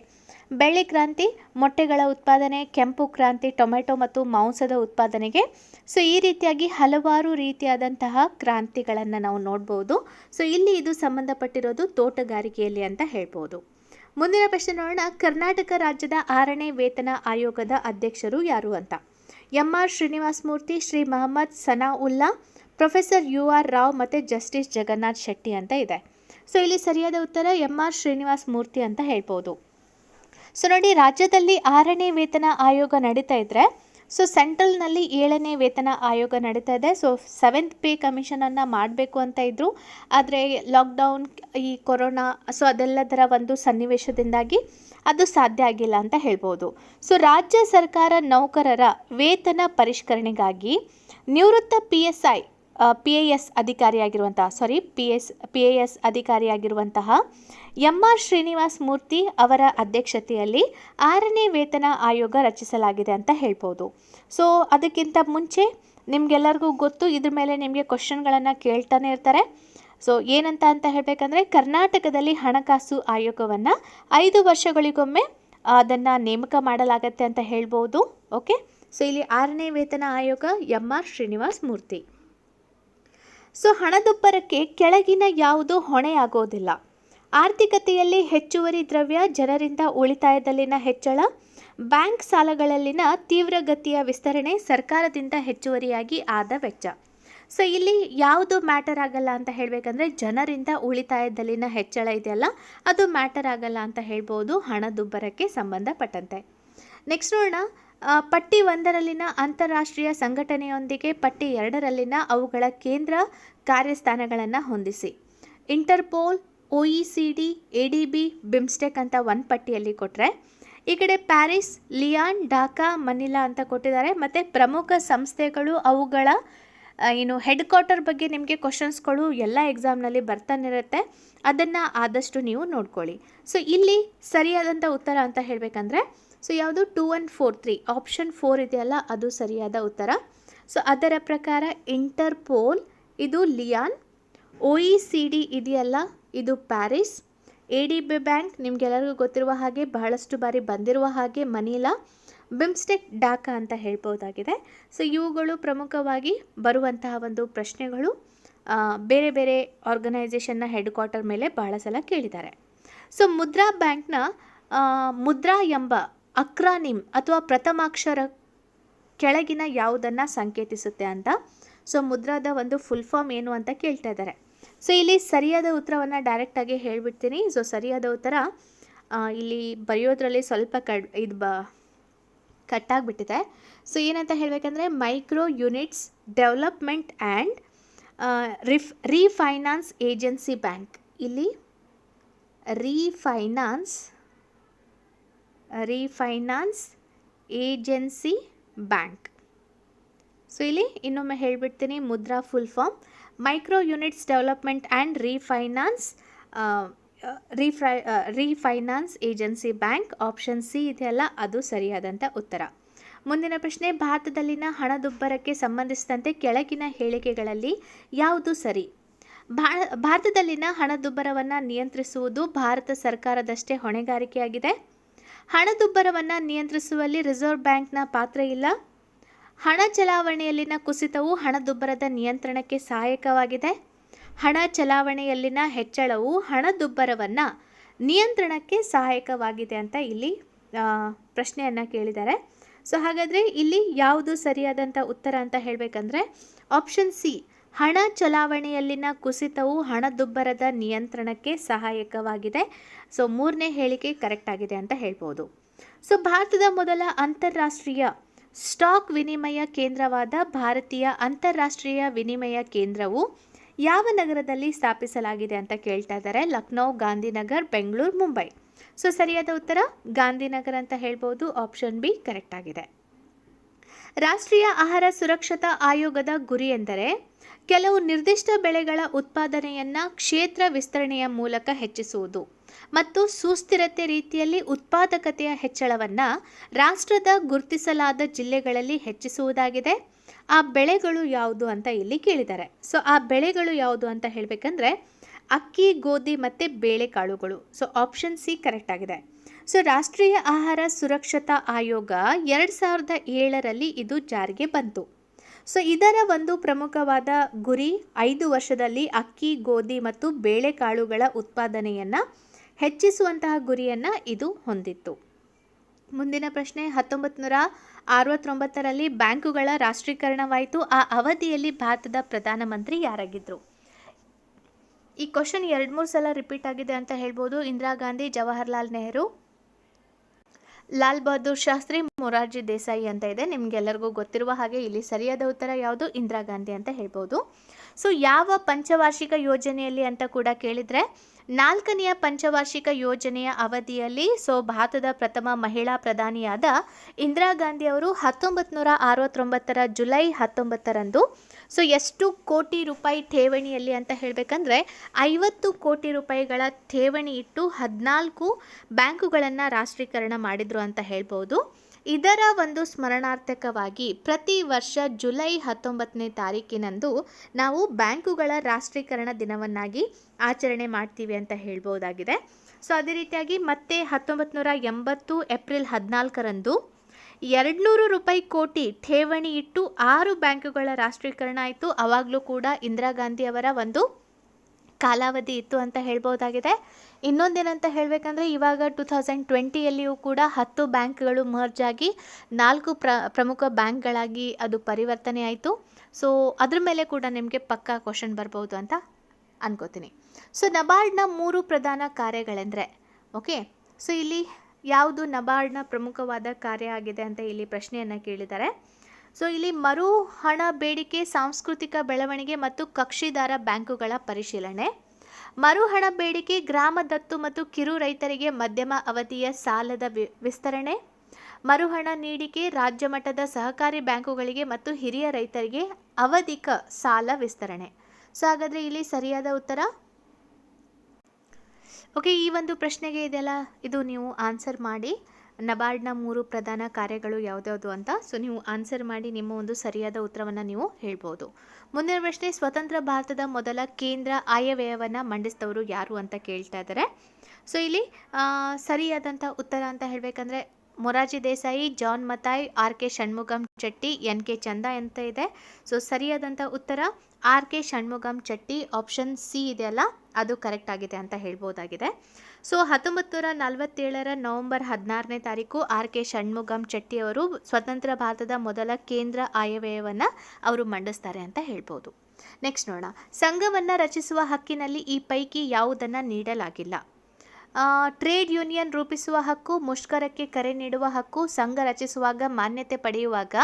ಬೆಳ್ಳಿ ಕ್ರಾಂತಿ ಮೊಟ್ಟೆಗಳ ಉತ್ಪಾದನೆ, ಕೆಂಪು ಕ್ರಾಂತಿ ಟೊಮೆಟೊ ಮತ್ತು ಮಾಂಸದ ಉತ್ಪಾದನೆಗೆ. ಸೊ ಈ ರೀತಿಯಾಗಿ ಹಲವಾರು ರೀತಿಯಾದಂತಹ ಕ್ರಾಂತಿಗಳನ್ನು ನಾವು ನೋಡ್ಬೋದು. ಸೊ ಇಲ್ಲಿ ಇದು ಸಂಬಂಧಪಟ್ಟಿರೋದು ತೋಟಗಾರಿಕೆಯಲ್ಲಿ ಅಂತ ಹೇಳ್ಬೋದು. ಮುಂದಿನ ಪ್ರಶ್ನೆ ನೋಡೋಣ, ಕರ್ನಾಟಕ ರಾಜ್ಯದ 6ನೇ ವೇತನ ಆಯೋಗದ ಅಧ್ಯಕ್ಷರು ಯಾರು ಅಂತ? MR Srinivasa Murthy, Shri Mohammed ಸನಾಉಲ್ಲಾ, professor UR Rao ಮತ್ತು ಜಸ್ಟಿಸ್ ಜಗನ್ನಾಥ್ ಶೆಟ್ಟಿ ಅಂತ ಇದೆ. ಸೊ ಇಲ್ಲಿ ಸರಿಯಾದ ಉತ್ತರ MR ಶ್ರೀನಿವಾಸ ಮೂರ್ತಿ ಅಂತ ಹೇಳ್ಬೋದು. ಸೊ ನೋಡಿ, ರಾಜ್ಯದಲ್ಲಿ 6ನೇ ವೇತನ ಆಯೋಗ ನಡೀತಾ ಇದ್ದರೆ, ಸೊ ಸೆಂಟ್ರಲ್ನಲ್ಲಿ 7ನೇ ವೇತನ ಆಯೋಗ ನಡೀತಾ ಇದೆ. ಸೊ 7th ಪೇ ಕಮಿಷನನ್ನು ಮಾಡಬೇಕು ಅಂತ ಇದ್ದರು, ಆದರೆ ಲಾಕ್ಡೌನ್, ಈ ಕೊರೋನಾ, ಸೊ ಅದೆಲ್ಲದರ ಒಂದು ಸನ್ನಿವೇಶದಿಂದಾಗಿ ಅದು ಸಾಧ್ಯ ಆಗಿಲ್ಲ ಅಂತ ಹೇಳ್ಬೋದು. ಸೊ ರಾಜ್ಯ ಸರ್ಕಾರ ನೌಕರರ ವೇತನ ಪರಿಷ್ಕರಣೆಗಾಗಿ ನಿವೃತ್ತ PAS ಅಧಿಕಾರಿಯಾಗಿರುವಂತಹ MR ಶ್ರೀನಿವಾಸ ಮೂರ್ತಿ ಅವರ ಅಧ್ಯಕ್ಷತೆಯಲ್ಲಿ 6ನೇ ವೇತನ ಆಯೋಗ ರಚಿಸಲಾಗಿದೆ ಅಂತ ಹೇಳ್ಬೋದು. ಸೊ ಅದಕ್ಕಿಂತ ಮುಂಚೆ ನಿಮಗೆಲ್ಲರಿಗೂ ಗೊತ್ತು, ಇದ್ರ ಮೇಲೆ ನಿಮಗೆ ಕ್ವಶನ್ಗಳನ್ನು ಕೇಳ್ತಾನೆ ಇರ್ತಾರೆ. ಸೊ ಏನಂತ ಹೇಳಬೇಕಂದ್ರೆ, ಕರ್ನಾಟಕದಲ್ಲಿ ಹಣಕಾಸು ಆಯೋಗವನ್ನು 5 ವರ್ಷಗಳಿಗೊಮ್ಮೆ ಅದನ್ನು ನೇಮಕ ಮಾಡಲಾಗತ್ತೆ ಅಂತ ಹೇಳ್ಬೋದು. ಓಕೆ, ಸೊ ಇಲ್ಲಿ 6ನೇ ವೇತನ ಆಯೋಗ MR ಶ್ರೀನಿವಾಸ ಮೂರ್ತಿ. ಸೊ ಹಣದುಬ್ಬರಕ್ಕೆ ಕೆಳಗಿನ ಯಾವುದು ಹೊಣೆಯಾಗೋದಿಲ್ಲ? ಆರ್ಥಿಕತೆಯಲ್ಲಿ ಹೆಚ್ಚುವರಿ ದ್ರವ್ಯ, ಜನರಿಂದ ಉಳಿತಾಯದಲ್ಲಿನ ಹೆಚ್ಚಳ, ಬ್ಯಾಂಕ್ ಸಾಲಗಳಲ್ಲಿನ ತೀವ್ರಗತಿಯ ವಿಸ್ತರಣೆ, ಸರ್ಕಾರದಿಂದ ಹೆಚ್ಚುವರಿಯಾಗಿ ಆದ ವೆಚ್ಚ. ಸೊ ಇಲ್ಲಿ ಯಾವುದು ಮ್ಯಾಟರ್ ಆಗಲ್ಲ ಅಂತ ಹೇಳಬೇಕಂದ್ರೆ ಜನರಿಂದ ಉಳಿತಾಯದಲ್ಲಿನ ಹೆಚ್ಚಳ ಇದೆಯಲ್ಲ ಅದು ಮ್ಯಾಟರ್ ಆಗಲ್ಲ ಅಂತ ಹೇಳ್ಬೋದು ಹಣದುಬ್ಬರಕ್ಕೆ ಸಂಬಂಧಪಟ್ಟಂತೆ. ನೆಕ್ಸ್ಟ್ ನೋಡೋಣ, ಪಟ್ಟಿ 1ರಲ್ಲಿನ ಅಂತಾರಾಷ್ಟ್ರೀಯ ಸಂಘಟನೆಯೊಂದಿಗೆ ಪಟ್ಟಿ 2ರಲ್ಲಿನ ಅವುಗಳ ಕೇಂದ್ರ ಕಾರ್ಯಸ್ಥಾನಗಳನ್ನು ಹೊಂದಿಸಿ. ಇಂಟರ್ಪೋಲ್, OECD, ADB, ಬಿಮ್ಸ್ಟೆಕ್ ಅಂತ ಒಂದು ಪಟ್ಟಿಯಲ್ಲಿ ಕೊಟ್ಟರೆ, ಈ ಕಡೆ ಪ್ಯಾರಿಸ್, ಲಿಯಾನ್, ಢಾಕಾ, ಮನಿಲಾ ಅಂತ ಕೊಟ್ಟಿದ್ದಾರೆ. ಮತ್ತು ಪ್ರಮುಖ ಸಂಸ್ಥೆಗಳು ಅವುಗಳ ಹೆಡ್ ಕ್ವಾರ್ಟರ್ ಬಗ್ಗೆ ನಿಮಗೆ ಕ್ವಶನ್ಸ್ಗಳು ಎಲ್ಲ ಎಕ್ಸಾಮ್ನಲ್ಲಿ ಬರ್ತಾನೆ ಇರುತ್ತೆ, ಅದನ್ನು ಆದಷ್ಟು ನೀವು ನೋಡ್ಕೊಳ್ಳಿ. ಸೊ ಇಲ್ಲಿ ಸರಿಯಾದಂಥ ಉತ್ತರ ಅಂತ ಹೇಳಬೇಕಂದ್ರೆ ಸೊ ಯಾವುದು 2143 ಆಪ್ಷನ್ 4 ಇದೆಯಲ್ಲ ಅದು ಸರಿಯಾದ ಉತ್ತರ. ಸೊ ಅದರ ಪ್ರಕಾರ ಇಂಟರ್ಪೋಲ್ ಇದು ಲಿಯಾನ್, OECD ಇದೆಯಲ್ಲ ಇದು ಪ್ಯಾರಿಸ್, ADB ಬ್ಯಾಂಕ್ ನಿಮಗೆಲ್ಲರಿಗೂ ಗೊತ್ತಿರುವ ಹಾಗೆ ಬಹಳಷ್ಟು ಬಾರಿ ಬಂದಿರುವ ಹಾಗೆ ಮನಿಲಾ, ಬಿಮ್ಸ್ಟೆಕ್ ಢಾಕಾ ಅಂತ ಹೇಳ್ಬೋದಾಗಿದೆ. ಸೊ ಇವುಗಳು ಪ್ರಮುಖವಾಗಿ ಬರುವಂತಹ ಒಂದು ಪ್ರಶ್ನೆಗಳು ಬೇರೆ ಬೇರೆ ಆರ್ಗನೈಸೇಷನ್ನ ಹೆಡ್ ಕ್ವಾರ್ಟರ್ ಮೇಲೆ ಬಹಳ ಸಲ ಕೇಳಿದ್ದಾರೆ. ಸೊ ಮುದ್ರಾ ಬ್ಯಾಂಕ್ನ ಮುದ್ರಾ ಎಂಬ ಅಕ್ರಾನಿಮ್ ಅಥವಾ ಪ್ರಥಮಾಕ್ಷರ ಕೆಳಗಿನ ಯಾವುದನ್ನು ಸಂಕೇತಿಸುತ್ತೆ ಅಂತ. ಸೊ ಮುದ್ರಾದ ಒಂದು ಫುಲ್ ಫಾರ್ಮ್ ಏನು ಅಂತ ಕೇಳ್ತಾ ಇದ್ದಾರೆ. ಸೊ ಇಲ್ಲಿ ಸರಿಯಾದ ಉತ್ತರವನ್ನು ಡೈರೆಕ್ಟಾಗಿ ಹೇಳಿಬಿಡ್ತೀನಿ. ಸೊ ಸರಿಯಾದ ಉತ್ತರ ಇಲ್ಲಿ ಬರೆಯೋದ್ರಲ್ಲಿ ಸ್ವಲ್ಪ ಕಟ್ಟಾಗಿಬಿಟ್ಟಿದೆ. ಸೊ ಏನಂತ ಹೇಳಬೇಕಂದ್ರೆ micro units development and refinance agency bank. ಇಲ್ಲಿ ರೀಫೈನಾನ್ಸ್ ಏಜೆನ್ಸಿ ಬ್ಯಾಂಕ್. ಸೊ ಇಲ್ಲಿ ಇನ್ನೊಮ್ಮೆ ಹೇಳಿಬಿಡ್ತೀನಿ, Mudra full form micro units development and refinance agency bank. Option C ಇದೆಯಲ್ಲ ಅದು ಸರಿಯಾದಂಥ ಉತ್ತರ. ಮುಂದಿನ ಪ್ರಶ್ನೆ, ಭಾರತದಲ್ಲಿನ ಹಣದುಬ್ಬರಕ್ಕೆ ಸಂಬಂಧಿಸಿದಂತೆ ಕೆಳಗಿನ ಹೇಳಿಕೆಗಳಲ್ಲಿ ಯಾವುದು ಸರಿ? ಭಾರತದಲ್ಲಿನ ಹಣದುಬ್ಬರವನ್ನು ನಿಯಂತ್ರಿಸುವುದು ಭಾರತ ಸರ್ಕಾರದಷ್ಟೇ ಹೊಣೆಗಾರಿಕೆಯಾಗಿದೆ. ಹಣದುಬ್ಬರವನ್ನು ನಿಯಂತ್ರಿಸುವಲ್ಲಿ ರಿಸರ್ವ್ ಬ್ಯಾಂಕ್ನ ಪಾತ್ರ ಇಲ್ಲ. ಹಣ ಚಲಾವಣೆಯಲ್ಲಿನ ಕುಸಿತವು ಹಣದುಬ್ಬರದ ನಿಯಂತ್ರಣಕ್ಕೆ ಸಹಾಯಕವಾಗಿದೆ. ಹಣ ಚಲಾವಣೆಯಲ್ಲಿನ ಹೆಚ್ಚಳವು ಹಣದುಬ್ಬರವನ್ನು ನಿಯಂತ್ರಣಕ್ಕೆ ಸಹಾಯಕವಾಗಿದೆ ಅಂತ ಇಲ್ಲಿ ಪ್ರಶ್ನೆಯನ್ನು ಕೇಳಿದ್ದಾರೆ. ಸೊ ಹಾಗಾದರೆ ಇಲ್ಲಿ ಯಾವುದು ಸರಿಯಾದಂಥ ಉತ್ತರ ಅಂತ ಹೇಳಬೇಕಂದ್ರೆ ಆಪ್ಷನ್ ಸಿ, ಹಣ ಚಲಾವಣೆಯಲ್ಲಿನ ಕುಸಿತವು ಹಣದುಬ್ಬರದ ನಿಯಂತ್ರಣಕ್ಕೆ ಸಹಾಯಕವಾಗಿದೆ. ಸೊ ಮೂರನೇ ಹೇಳಿಕೆ ಕರೆಕ್ಟ್ ಆಗಿದೆ ಅಂತ ಹೇಳ್ಬೋದು. ಸೊ ಭಾರತದ ಮೊದಲ ಅಂತಾರಾಷ್ಟ್ರೀಯ ಸ್ಟಾಕ್ ವಿನಿಮಯ ಕೇಂದ್ರವಾದ ಭಾರತೀಯ ಅಂತಾರಾಷ್ಟ್ರೀಯ ವಿನಿಮಯ ಕೇಂದ್ರವು ಯಾವ ನಗರದಲ್ಲಿ ಸ್ಥಾಪಿಸಲಾಗಿದೆ ಅಂತ ಕೇಳ್ತಾ ಇದ್ದಾರೆ. ಲಕ್ನೋ, ಗಾಂಧಿನಗರ್, ಬೆಂಗಳೂರು, ಮುಂಬೈ. ಸೊ ಸರಿಯಾದ ಉತ್ತರ ಗಾಂಧಿನಗರ್ ಅಂತ ಹೇಳ್ಬೋದು. ಆಪ್ಷನ್ ಬಿ ಕರೆಕ್ಟ್ ಆಗಿದೆ. ರಾಷ್ಟ್ರೀಯ ಆಹಾರ ಸುರಕ್ಷತಾ ಆಯೋಗದ ಗುರಿ ಎಂದರೆ ಕೆಲವು ನಿರ್ದಿಷ್ಟ ಬೆಳೆಗಳ ಉತ್ಪಾದನೆಯನ್ನು ಕ್ಷೇತ್ರ ವಿಸ್ತರಣೆಯ ಮೂಲಕ ಹೆಚ್ಚಿಸುವುದು ಮತ್ತು ಸುಸ್ಥಿರತೆ ರೀತಿಯಲ್ಲಿ ಉತ್ಪಾದಕತೆಯ ಹೆಚ್ಚಳವನ್ನು ರಾಷ್ಟ್ರದ ಗುರುತಿಸಲಾದ ಜಿಲ್ಲೆಗಳಲ್ಲಿ ಹೆಚ್ಚಿಸುವುದಾಗಿದೆ. ಆ ಬೆಳೆಗಳು ಯಾವುದು ಅಂತ ಇಲ್ಲಿ ಕೇಳಿದ್ದಾರೆ. ಸೊ ಆ ಬೆಳೆಗಳು ಯಾವುದು ಅಂತ ಹೇಳಬೇಕಂದ್ರೆ ಅಕ್ಕಿ, ಗೋಧಿ ಮತ್ತು ಬೇಳೆಕಾಳುಗಳು. ಸೊ ಆಪ್ಷನ್ ಸಿ ಕರೆಕ್ಟ್ ಆಗಿದೆ. ಸೊ ರಾಷ್ಟ್ರೀಯ ಆಹಾರ ಸುರಕ್ಷತಾ ಆಯೋಗ 2007ರಲ್ಲಿ ಇದು ಜಾರಿಗೆ ಬಂತು. ಸೊ ಇದರ ಒಂದು ಪ್ರಮುಖವಾದ ಗುರಿ 5 ವರ್ಷದಲ್ಲಿ ಅಕ್ಕಿ, ಗೋಧಿ ಮತ್ತು ಬೇಳೆಕಾಳುಗಳ ಉತ್ಪಾದನೆಯನ್ನು ಹೆಚ್ಚಿಸುವಂತಹ ಗುರಿಯನ್ನು ಇದು ಹೊಂದಿತ್ತು. ಮುಂದಿನ ಪ್ರಶ್ನೆ, 1969ರಲ್ಲಿ ಬ್ಯಾಂಕುಗಳ ರಾಷ್ಟ್ರೀಕರಣವಾಯಿತು. ಆ ಅವಧಿಯಲ್ಲಿ ಭಾರತದ ಪ್ರಧಾನಮಂತ್ರಿ ಯಾರಾಗಿದ್ದರು? ಈ ಕ್ವಶನ್ 2-3 ಸಲ ರಿಪೀಟ್ ಆಗಿದೆ ಅಂತ ಹೇಳ್ಬೋದು. ಇಂದಿರಾ ಗಾಂಧಿ, ಜವಾಹರ್ಲಾಲ್ ನೆಹರು, ಲಾಲ್ ಬಹದ್ದೂರ್ ಶಾಸ್ತ್ರಿ, ಮೊರಾರ್ಜಿ ದೇಸಾಯಿ ಅಂತ ಇದೆ. ನಿಮಗೆಲ್ಲರಿಗೂ ಗೊತ್ತಿರುವ ಹಾಗೆ ಇಲ್ಲಿ ಸರಿಯಾದ ಉತ್ತರ ಯಾವುದು? ಇಂದಿರಾ ಗಾಂಧಿ ಅಂತ ಹೇಳ್ಬೋದು. ಸೊ ಯಾವ ಪಂಚವಾರ್ಷಿಕ ಯೋಜನೆಯಲ್ಲಿ ಅಂತ ಕೂಡ ಕೇಳಿದರೆ 4ನೆಯ ಪಂಚವಾರ್ಷಿಕ ಯೋಜನೆಯ ಅವಧಿಯಲ್ಲಿ ಭಾರತದ ಪ್ರಥಮ ಮಹಿಳಾ ಪ್ರಧಾನಿಯಾದ ಇಂದಿರಾ ಗಾಂಧಿ ಅವರು 1969ರ ಜುಲೈ 19ರಂದು ಎಷ್ಟು ಕೋಟಿ ರೂಪಾಯಿ ಠೇವಣಿಯಲ್ಲಿ ಅಂತ ಹೇಳಬೇಕಂದ್ರೆ 50 ಕೋಟಿ ರೂಪಾಯಿಗಳ ಠೇವಣಿ ಇಟ್ಟು 14 ಬ್ಯಾಂಕುಗಳನ್ನು ರಾಷ್ಟ್ರೀಕರಣ ಮಾಡಿದರು ಅಂತ ಹೇಳ್ಬೋದು. ಇದರ ಒಂದು ಸ್ಮರಣಾರ್ಥಕವಾಗಿ ಪ್ರತಿ ವರ್ಷ ಜುಲೈ 19ನೇ ತಾರೀಕಿನಂದು ನಾವು ಬ್ಯಾಂಕುಗಳ ರಾಷ್ಟ್ರೀಕರಣ ದಿನವನ್ನಾಗಿ ಆಚರಣೆ ಮಾಡ್ತೀವಿ ಅಂತ ಹೇಳ್ಬೋದಾಗಿದೆ. ಸೊ ಅದೇ ರೀತಿಯಾಗಿ ಮತ್ತೆ 1980 ಏಪ್ರಿಲ್ 14ರಂದು 200 ರೂಪಾಯಿ ಕೋಟಿ ಠೇವಣಿ ಇಟ್ಟು 6 ಬ್ಯಾಂಕುಗಳ ರಾಷ್ಟ್ರೀಕರಣ ಆಯಿತು. ಆವಾಗಲೂ ಕೂಡ ಇಂದಿರಾ ಗಾಂಧಿ ಅವರ ಒಂದು ಕಾಲಾವಧಿ ಇತ್ತು ಅಂತ ಹೇಳ್ಬೋದಾಗಿದೆ. ಇನ್ನೊಂದೇನಂತ ಹೇಳಬೇಕಂದ್ರೆ ಇವಾಗ 2020ಯಲ್ಲಿಯೂ ಕೂಡ 10 ಬ್ಯಾಂಕ್ಗಳು ಮರ್ಜ್ ಆಗಿ 4 ಪ್ರಮುಖ ಬ್ಯಾಂಕ್ಗಳಾಗಿ ಅದು ಪರಿವರ್ತನೆ ಆಯಿತು. ಸೊ ಅದ್ರ ಮೇಲೆ ಕೂಡ ನಿಮಗೆ ಪಕ್ಕಾ ಕ್ವಶನ್ ಬರ್ಬೋದು ಅಂತ ಅನ್ಕೋತೀನಿ. ಸೊ ನಬಾರ್ಡ್ನ 3 ಪ್ರಧಾನ ಕಾರ್ಯಗಳೆಂದರೆ, ಓಕೆ, ಸೊ ಇಲ್ಲಿ ಯಾವುದು ನಬಾರ್ಡ್ನ ಪ್ರಮುಖವಾದ ಕಾರ್ಯ ಆಗಿದೆ ಅಂತ ಇಲ್ಲಿ ಪ್ರಶ್ನೆಯನ್ನು ಕೇಳಿದ್ದಾರೆ. ಸೊ ಇಲ್ಲಿ ಮರು ಹಣ ಬೇಡಿಕೆ, ಸಾಂಸ್ಕೃತಿಕ ಬೆಳವಣಿಗೆ ಮತ್ತು ಕಕ್ಷಿದಾರ ಬ್ಯಾಂಕುಗಳ ಪರಿಶೀಲನೆ. ಮರುಹಣ ಬೇಡಿಕೆ ಗ್ರಾಮ ದತ್ತು ಮತ್ತು ಕಿರು ರೈತರಿಗೆ ಮಧ್ಯಮ ಅವಧಿಯ ಸಾಲದ ವಿಸ್ತರಣೆ. ಮರುಹಣ ನೀಡಿಕೆ ರಾಜ್ಯ ಮಟ್ಟದ ಸಹಕಾರಿ ಬ್ಯಾಂಕುಗಳಿಗೆ ಮತ್ತು ಹಿರಿಯ ರೈತರಿಗೆ ಅವಧಿಕ ಸಾಲ ವಿಸ್ತರಣೆ. ಸೊ ಹಾಗಾದರೆ ಇಲ್ಲಿ ಸರಿಯಾದ ಉತ್ತರ, ಓಕೆ, ಈ ಒಂದು ಪ್ರಶ್ನೆಗೆ ಇದೆಲ್ಲ ಇದು ನೀವು ಆನ್ಸರ್ ಮಾಡಿ. ನಬಾರ್ಡ್ನ 3 ಪ್ರಧಾನ ಕಾರ್ಯಗಳು ಯಾವುದ್ಯಾವುದು ಅಂತ. ಸೊ ನೀವು ಆನ್ಸರ್ ಮಾಡಿ ನಿಮ್ಮ ಒಂದು ಸರಿಯಾದ ಉತ್ತರವನ್ನು ನೀವು ಹೇಳ್ಬೋದು. ಮುಂದಿನ ಪ್ರಶ್ನೆ, ಸ್ವತಂತ್ರ ಭಾರತದ ಮೊದಲ ಕೇಂದ್ರ ಆಯವ್ಯಯವನ್ನು ಮಂಡಿಸಿದವರು ಯಾರು ಅಂತ ಕೇಳ್ತಾ ಇದ್ದಾರೆ. ಸೊ ಇಲ್ಲಿ ಸರಿಯಾದಂಥ ಉತ್ತರ ಅಂತ ಹೇಳಬೇಕಂದ್ರೆ ಮೊರಾರ್ಜಿ ದೇಸಾಯಿ, ಜಾನ್ ಮಥಾಯ್, ಆರ್.ಕೆ. ಷಣ್ಮುಗಂ ಚೆಟ್ಟಿ, ಎನ್.ಕೆ. ಚಂದ ಅಂತ ಇದೆ. ಸೊ ಸರಿಯಾದಂಥ ಉತ್ತರ RK. Shanmugam Chetty, option C ಇದೆಯಲ್ಲ ಅದು ಕರೆಕ್ಟ್ ಆಗಿದೆ ಅಂತ ಹೇಳ್ಬೋದಾಗಿದೆ. ಸೊ 1947 ನವೆಂಬರ್ 16ನೇ ತಾರೀಕು ಆರ್.ಕೆ. ಷಣ್ಮುಗಂ ಚೆಟ್ಟಿ ಅವರು ಸ್ವತಂತ್ರ ಭಾರತದ ಮೊದಲ ಕೇಂದ್ರ ಆಯವ್ಯಯವನ್ನು ಅವರು ಮಂಡಿಸ್ತಾರೆ ಅಂತ ಹೇಳ್ಬೋದು. ನೆಕ್ಸ್ಟ್ ನೋಡೋಣ, ಸಂಘವನ್ನು ರಚಿಸುವ ಹಕ್ಕಿನಲ್ಲಿ ಈ ಪೈಕಿ ಯಾವುದನ್ನು ನೀಡಲಾಗಿಲ್ಲ. ಟ್ರೇಡ್ ಯೂನಿಯನ್ ರೂಪಿಸುವ ಹಕ್ಕು, ಮುಷ್ಕರಕ್ಕೆ ಕರೆ ನೀಡುವ ಹಕ್ಕು, ಸಂಘ ರಚಿಸುವಾಗ ಮಾನ್ಯತೆ ಪಡೆಯುವಾಗ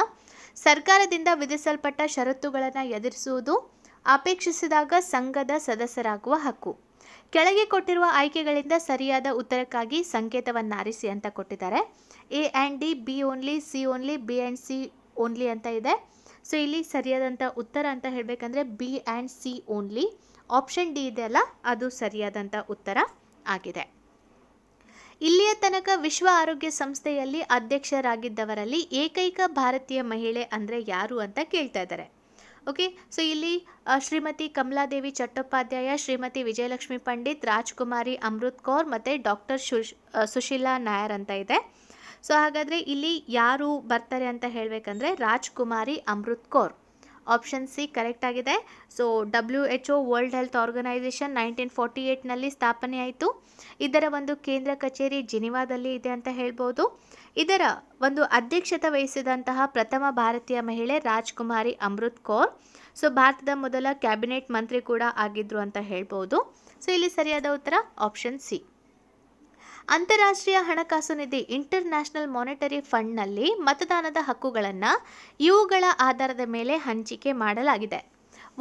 ಸರ್ಕಾರದಿಂದ ವಿಧಿಸಲ್ಪಟ್ಟ ಷರತ್ತುಗಳನ್ನು ಎದುರಿಸುವುದು, ಅಪೇಕ್ಷಿಸಿದಾಗ ಸಂಘದ ಸದಸ್ಯರಾಗುವ ಹಕ್ಕು. ಕೆಳಗೆ ಕೊಟ್ಟಿರುವ ಆಯ್ಕೆಗಳಿಂದ ಸರಿಯಾದ ಉತ್ತರಕ್ಕಾಗಿ ಸಂಕೇತವನ್ನಾರಿಸಿ ಅಂತ ಕೊಟ್ಟಿದ್ದಾರೆ. A and D, B only, C only, B and C only ಅಂತ ಇದೆ. ಸೊ ಇಲ್ಲಿ ಸರಿಯಾದಂಥ ಉತ್ತರ ಅಂತ ಹೇಳಬೇಕಂದ್ರೆ B and C only, option D ಇದೆಯಲ್ಲ ಅದು ಸರಿಯಾದಂಥ ಉತ್ತರ ಆಗಿದೆ. ಇಲ್ಲಿಯ ತನಕ ವಿಶ್ವ ಆರೋಗ್ಯ ಸಂಸ್ಥೆಯಲ್ಲಿ ಅಧ್ಯಕ್ಷರಾಗಿದ್ದವರಲ್ಲಿ ಏಕೈಕ ಭಾರತೀಯ ಮಹಿಳೆ ಅಂದರೆ ಯಾರು ಅಂತ ಕೇಳ್ತಾ ಇದ್ದಾರೆ. ಓಕೆ, ಸೊ ಇಲ್ಲಿ ಶ್ರೀಮತಿ ಕಮಲಾದೇವಿ ಚಟ್ಟೋಪಾಧ್ಯಾಯ, ಶ್ರೀಮತಿ ವಿಜಯಲಕ್ಷ್ಮಿ ಪಂಡಿತ್, ರಾಜ್ಕುಮಾರಿ ಅಮೃತ್ ಕೌರ್ ಮತ್ತು ಡಾಕ್ಟರ್ ಸುಶೀಲಾ ನಾಯರ್ ಅಂತ ಇದೆ. ಸೊ ಹಾಗಾದರೆ ಇಲ್ಲಿ ಯಾರು ಬರ್ತಾರೆ ಅಂತ ಹೇಳಬೇಕಂದ್ರೆ Rajkumari Amrit Kaur, option C correct ಆಗಿದೆ. So WHO world health organisation 1948ನಲ್ಲಿ ಸ್ಥಾಪನೆ ಆಯಿತು. ಇದರ ಒಂದು ಕೇಂದ್ರ ಕಚೇರಿ ಜಿನಿವಾದಲ್ಲಿ ಇದೆ ಅಂತ ಹೇಳ್ಬೋದು. ಇದರ ಒಂದು ಅಧ್ಯಕ್ಷತೆ ವಹಿಸಿದಂತಹ ಪ್ರಥಮ ಭಾರತೀಯ ಮಹಿಳೆ ರಾಜ್ಕುಮಾರಿ ಅಮೃತ್ ಕೌರ್. ಸೊ ಭಾರತದ ಮೊದಲ ಕ್ಯಾಬಿನೆಟ್ ಮಂತ್ರಿ ಕೂಡ ಆಗಿದ್ರು ಅಂತ ಹೇಳ್ಬೋದು. ಸೊ ಇಲ್ಲಿ ಸರಿಯಾದ ಉತ್ತರ ಆಪ್ಷನ್ ಸಿ. ಅಂತಾರಾಷ್ಟ್ರೀಯ ಹಣಕಾಸು ನಿಧಿ ಇಂಟರ್ನ್ಯಾಷನಲ್ ಮಾನಿಟರಿ ಫಂಡ್ನಲ್ಲಿ ಮತದಾನದ ಹಕ್ಕುಗಳನ್ನು ಇವುಗಳ ಆಧಾರದ ಮೇಲೆ ಹಂಚಿಕೆ ಮಾಡಲಾಗಿದೆ.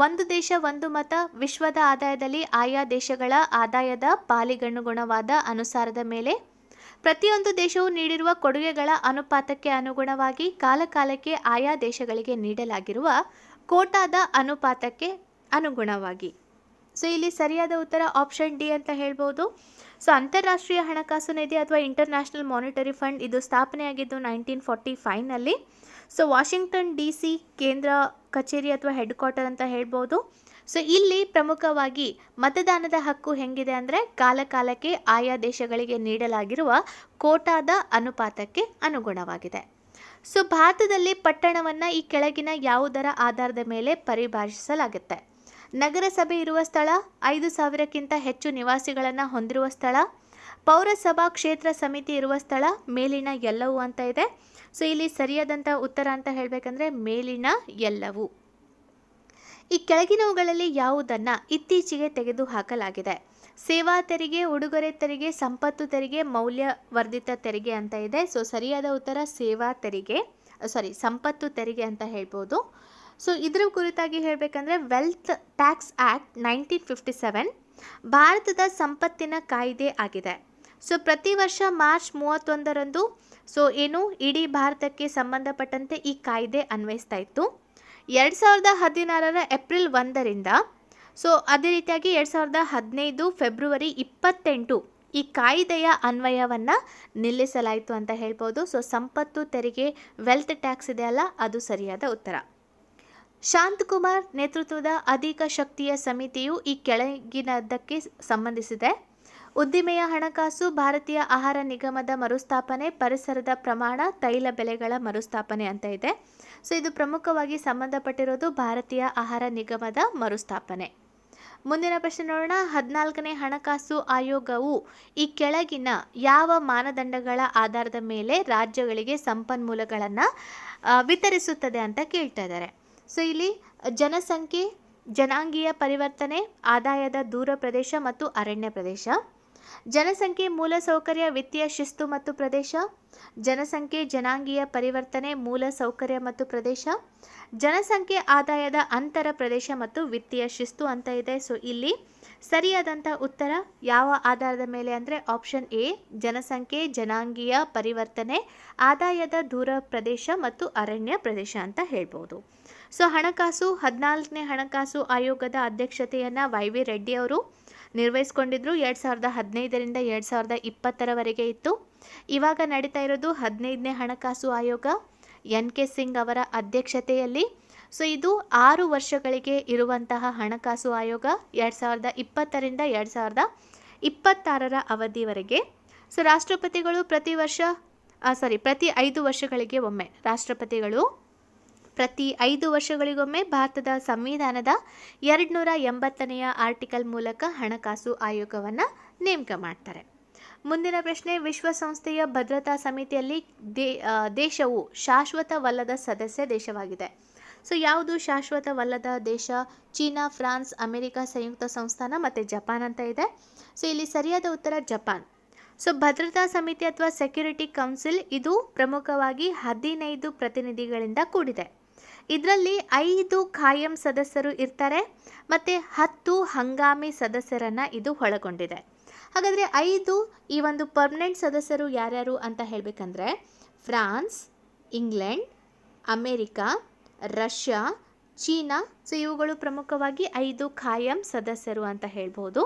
ಒಂದು ದೇಶ ಒಂದು ಮತ, ವಿಶ್ವದ ಆದಾಯದಲ್ಲಿ ಆಯಾ ದೇಶಗಳ ಆದಾಯದ ಪಾಲಿಗನುಗುಣವಾದ ಅನುಸಾರದ ಮೇಲೆ, ಪ್ರತಿಯೊಂದು ದೇಶವು ನೀಡಿರುವ ಕೊಡುಗೆಗಳ ಅನುಪಾತಕ್ಕೆ ಅನುಗುಣವಾಗಿ, ಕಾಲಕಾಲಕ್ಕೆ ಆಯಾ ದೇಶಗಳಿಗೆ ನೀಡಲಾಗಿರುವ ಕೋಟಾದ ಅನುಪಾತಕ್ಕೆ ಅನುಗುಣವಾಗಿ. ಸೊ ಇಲ್ಲಿ ಸರಿಯಾದ ಉತ್ತರ ಆಪ್ಷನ್ ಡಿ ಅಂತ ಹೇಳ್ಬೋದು. ಸೊ ಅಂತಾರಾಷ್ಟ್ರೀಯ ಹಣಕಾಸು ನಿಧಿ ಅಥವಾ ಇಂಟರ್ನ್ಯಾಷನಲ್ ಮಾನಿಟರಿ ಫಂಡ್ ಇದು ಸ್ಥಾಪನೆಯಾಗಿದ್ದು 1945ನಲ್ಲಿ. ಸೊ ವಾಷಿಂಗ್ಟನ್ DC ಕೇಂದ್ರ ಕಚೇರಿ ಅಥವಾ ಹೆಡ್ ಕ್ವಾರ್ಟರ್ ಅಂತ ಹೇಳ್ಬೋದು. ಸೊ ಇಲ್ಲಿ ಪ್ರಮುಖವಾಗಿ ಮತದಾನದ ಹಕ್ಕು ಹೆಂಗಿದೆ ಅಂದರೆ ಕಾಲಕಾಲಕ್ಕೆ ಆಯಾ ದೇಶಗಳಿಗೆ ನೀಡಲಾಗಿರುವ ಕೋಟಾದ ಅನುಪಾತಕ್ಕೆ ಅನುಗುಣವಾಗಿದೆ. ಸೊ ಭಾರತದಲ್ಲಿ ಪಟ್ಟಣವನ್ನು ಈ ಕೆಳಗಿನ ಯಾವುದರ ಆಧಾರದ ಮೇಲೆ ಪರಿಭಾಷಿಸಲಾಗುತ್ತೆ. ನಗರಸಭೆ ಇರುವ ಸ್ಥಳ, 5,000ಕ್ಕಿಂತ ಹೆಚ್ಚು ನಿವಾಸಿಗಳನ್ನು ಹೊಂದಿರುವ ಸ್ಥಳ, ಪೌರಸಭಾ ಕ್ಷೇತ್ರ ಸಮಿತಿ ಇರುವ ಸ್ಥಳ, ಮೇಲಿನ ಎಲ್ಲವೂ ಅಂತ ಇದೆ. ಸೊ ಇಲ್ಲಿ ಸರಿಯಾದಂಥ ಉತ್ತರ ಅಂತ ಹೇಳಬೇಕಂದ್ರೆ ಮೇಲಿನ ಎಲ್ಲವೂ. ಈ ಕೆಳಗಿನವುಗಳಲ್ಲಿ ಯಾವುದನ್ನು ಇತ್ತೀಚೆಗೆ ತೆಗೆದುಹಾಕಲಾಗಿದೆ. ಸೇವಾ ತೆರಿಗೆ, ಉಡುಗೊರೆ ತೆರಿಗೆ, ಸಂಪತ್ತು ತೆರಿಗೆ, ಮೌಲ್ಯವರ್ಧಿತ ತೆರಿಗೆ ಅಂತ ಇದೆ. ಸೊ ಸರಿಯಾದ ಉತ್ತರ ಸಂಪತ್ತು ತೆರಿಗೆ ಅಂತ ಹೇಳ್ಬೋದು. ಸೊ ಇದರ ಕುರಿತಾಗಿ ಹೇಳಬೇಕಂದ್ರೆ ವೆಲ್ತ್ ಟ್ಯಾಕ್ಸ್ ಆ್ಯಕ್ಟ್ 1957 ಭಾರತದ ಸಂಪತ್ತಿನ ಕಾಯ್ದೆ ಆಗಿದೆ. ಸೊ ಪ್ರತಿ ವರ್ಷ ಮಾರ್ಚ್ 31ರಂದು ಇಡೀ ಭಾರತಕ್ಕೆ ಸಂಬಂಧಪಟ್ಟಂತೆ ಈ ಕಾಯ್ದೆ ಅನ್ವಯಿಸ್ತಾ ಇತ್ತು. 2016 ಏಪ್ರಿಲ್ 1ರಿಂದ ಅದೇ ರೀತಿಯಾಗಿ 2015 ಫೆಬ್ರವರಿ 28 ಈ ಕಾಯ್ದೆಯ ಅನ್ವಯವನ್ನು ನಿಲ್ಲಿಸಲಾಯಿತು ಅಂತ ಹೇಳ್ಬೋದು. ಸೊ ಸಂಪತ್ತು ತೆರಿಗೆ ವೆಲ್ತ್ ಟ್ಯಾಕ್ಸ್ ಇದೆಯಲ್ಲ ಅದು ಸರಿಯಾದ ಉತ್ತರ. ಶಾಂತಕುಮಾರ್ ನೇತೃತ್ವದ ಅಧಿಕ ಶಕ್ತಿಯ ಸಮಿತಿಯು ಈ ಕೆಳಗಿನದಕ್ಕೆ ಸಂಬಂಧಿಸಿದೆ. ಉದ್ದಿಮೆಯ ಹಣಕಾಸು, ಭಾರತೀಯ ಆಹಾರ ನಿಗಮದ ಮರುಸ್ಥಾಪನೆ, ಪರಿಸರದ ಪ್ರಮಾಣ, ತೈಲ ಬೆಲೆಗಳ ಮರುಸ್ಥಾಪನೆ ಅಂತ ಇದೆ. ಸೊ ಇದು ಪ್ರಮುಖವಾಗಿ ಸಂಬಂಧಪಟ್ಟಿರೋದು ಭಾರತೀಯ ಆಹಾರ ನಿಗಮದ ಮರುಸ್ಥಾಪನೆ. ಮುಂದಿನ ಪ್ರಶ್ನೆ ನೋಡೋಣ. 14ನೇ ಹಣಕಾಸು ಆಯೋಗವು ಈ ಕೆಳಗಿನ ಯಾವ ಮಾನದಂಡಗಳ ಆಧಾರದ ಮೇಲೆ ರಾಜ್ಯಗಳಿಗೆ ಸಂಪನ್ಮೂಲಗಳನ್ನು ವಿತರಿಸುತ್ತದೆ ಅಂತ ಕೇಳ್ತಾ ಇದ್ದಾರೆ. ಸೊ ಇಲ್ಲಿ ಜನಸಂಖ್ಯೆ, ಜನಾಂಗೀಯ ಪರಿವರ್ತನೆ, ಆದಾಯದ ದೂರ ಪ್ರದೇಶ ಮತ್ತು ಅರಣ್ಯ ಪ್ರದೇಶ. ಜನಸಂಖ್ಯೆ, ಮೂಲಸೌಕರ್ಯ, ವಿತ್ತೀಯ ಶಿಸ್ತು ಮತ್ತು ಪ್ರದೇಶ. ಜನಸಂಖ್ಯೆ, ಜನಾಂಗೀಯ ಪರಿವರ್ತನೆ, ಮೂಲಸೌಕರ್ಯ ಮತ್ತು ಪ್ರದೇಶ. ಜನಸಂಖ್ಯೆ, ಆದಾಯದ ಅಂತರ ಪ್ರದೇಶ ಮತ್ತು ವಿತ್ತೀಯ ಶಿಸ್ತು ಅಂತ ಇದೆ. ಸೊ ಇಲ್ಲಿ ಸರಿಯಾದಂಥ ಉತ್ತರ ಯಾವ ಆಧಾರದ ಮೇಲೆ ಅಂದರೆ ಆಪ್ಷನ್ ಎ, ಜನಸಂಖ್ಯೆ, ಜನಾಂಗೀಯ ಪರಿವರ್ತನೆ, ಆದಾಯದ ದೂರ ಪ್ರದೇಶ ಮತ್ತು ಅರಣ್ಯ ಪ್ರದೇಶ ಅಂತ ಹೇಳ್ಬೋದು. ಸೊ ಹಣಕಾಸು 14ನೇ ಹಣಕಾಸು ಆಯೋಗದ ಅಧ್ಯಕ್ಷತೆಯನ್ನು YV ರೆಡ್ಡಿ ಅವರು ನಿರ್ವಹಿಸ್ಕೊಂಡಿದ್ರು. 2015ರಿಂದ 2020ರವರೆಗೆ ಇತ್ತು. ಇವಾಗ ನಡೀತಾ ಇರೋದು 15ನೇ ಹಣಕಾಸು ಆಯೋಗ NK ಸಿಂಗ್ ಅವರ ಅಧ್ಯಕ್ಷತೆಯಲ್ಲಿ. ಸೊ ಇದು 6 ವರ್ಷಗಳಿಗೆ ಇರುವಂತಹ ಹಣಕಾಸು ಆಯೋಗ 2020ರಿಂದ 2026ರ ಅವಧಿವರೆಗೆ. ಸೊ ರಾಷ್ಟ್ರಪತಿಗಳು ಪ್ರತಿ 5 ವರ್ಷಗಳಿಗೆ ಒಮ್ಮೆ ಪ್ರತಿ 5 ವರ್ಷಗಳಿಗೊಮ್ಮೆ ಭಾರತದ ಸಂವಿಧಾನದ 280ನೇ ಆರ್ಟಿಕಲ್ ಮೂಲಕ ಹಣಕಾಸು ಆಯೋಗವನ್ನು ನೇಮಕ ಮಾಡ್ತಾರೆ. ಮುಂದಿನ ಪ್ರಶ್ನೆ, ವಿಶ್ವಸಂಸ್ಥೆಯ ಭದ್ರತಾ ಸಮಿತಿಯಲ್ಲಿ ದೇಶವು ಶಾಶ್ವತವಲ್ಲದ ಸದಸ್ಯ ದೇಶವಾಗಿದೆ. ಸೊ ಯಾವುದು ಶಾಶ್ವತವಲ್ಲದ ದೇಶ? ಚೀನಾ, ಫ್ರಾನ್ಸ್, ಅಮೆರಿಕ, ಸಂಯುಕ್ತ ಸಂಸ್ಥಾನ ಮತ್ತು ಜಪಾನ್ ಅಂತ ಇದೆ. ಸೊ ಇಲ್ಲಿ ಸರಿಯಾದ ಉತ್ತರ ಜಪಾನ್. ಸೊ ಭದ್ರತಾ ಸಮಿತಿ ಅಥವಾ ಸೆಕ್ಯೂರಿಟಿ ಕೌನ್ಸಿಲ್ ಇದು ಪ್ರಮುಖವಾಗಿ 15 ಪ್ರತಿನಿಧಿಗಳಿಂದ ಕೂಡಿದೆ. ಇದರಲ್ಲಿ 5 ಖಾಯಂ ಸದಸ್ಯರು ಇರ್ತಾರೆ ಮತ್ತು 10 ಹಂಗಾಮಿ ಸದಸ್ಯರನ್ನು ಇದು ಒಳಗೊಂಡಿದೆ. ಹಾಗಾದರೆ 5 ಈ ಒಂದು ಪರ್ಮನೆಂಟ್ ಸದಸ್ಯರು ಯಾರ್ಯಾರು ಅಂತ ಹೇಳಬೇಕಂದ್ರೆ France, England, America, Russia, China. So ಇವುಗಳು ಪ್ರಮುಖವಾಗಿ 5 ಖಾಯಂ ಸದಸ್ಯರು ಅಂತ ಹೇಳ್ಬೋದು.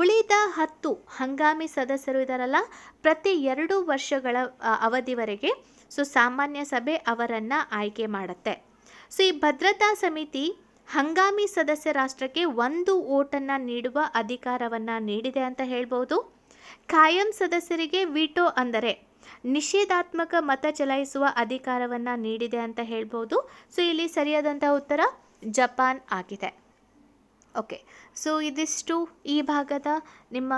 ಉಳಿದ 10 ಹಂಗಾಮಿ ಸದಸ್ಯರು ಇದ್ದಾರಲ್ಲ, ಪ್ರತಿ 2 ವರ್ಷಗಳ ಅವಧಿವರೆಗೆ ಸೊ ಸಾಮಾನ್ಯ ಸಭೆ ಅವರನ್ನು ಆಯ್ಕೆ ಮಾಡುತ್ತೆ. ಸೊ ಈ ಭದ್ರತಾ ಸಮಿತಿ ಹಂಗಾಮಿ ಸದಸ್ಯ ರಾಷ್ಟ್ರಕ್ಕೆ 1 ಓಟನ್ನು ನೀಡುವ ಅಧಿಕಾರವನ್ನು ನೀಡಿದೆ ಅಂತ ಹೇಳ್ಬೋದು. ಖಾಯಂ ಸದಸ್ಯರಿಗೆ ವಿಟೋ ಅಂದರೆ ನಿಷೇಧಾತ್ಮಕ ಮತ ಚಲಾಯಿಸುವ ಅಧಿಕಾರವನ್ನು ನೀಡಿದೆ ಅಂತ ಹೇಳ್ಬೋದು. ಸೊ ಇಲ್ಲಿ ಸರಿಯಾದಂಥ ಉತ್ತರ ಜಪಾನ್ ಆಗಿದೆ. ಓಕೆ, ಸೊ ಇದಿಷ್ಟು ಈ ಭಾಗದ ನಿಮ್ಮ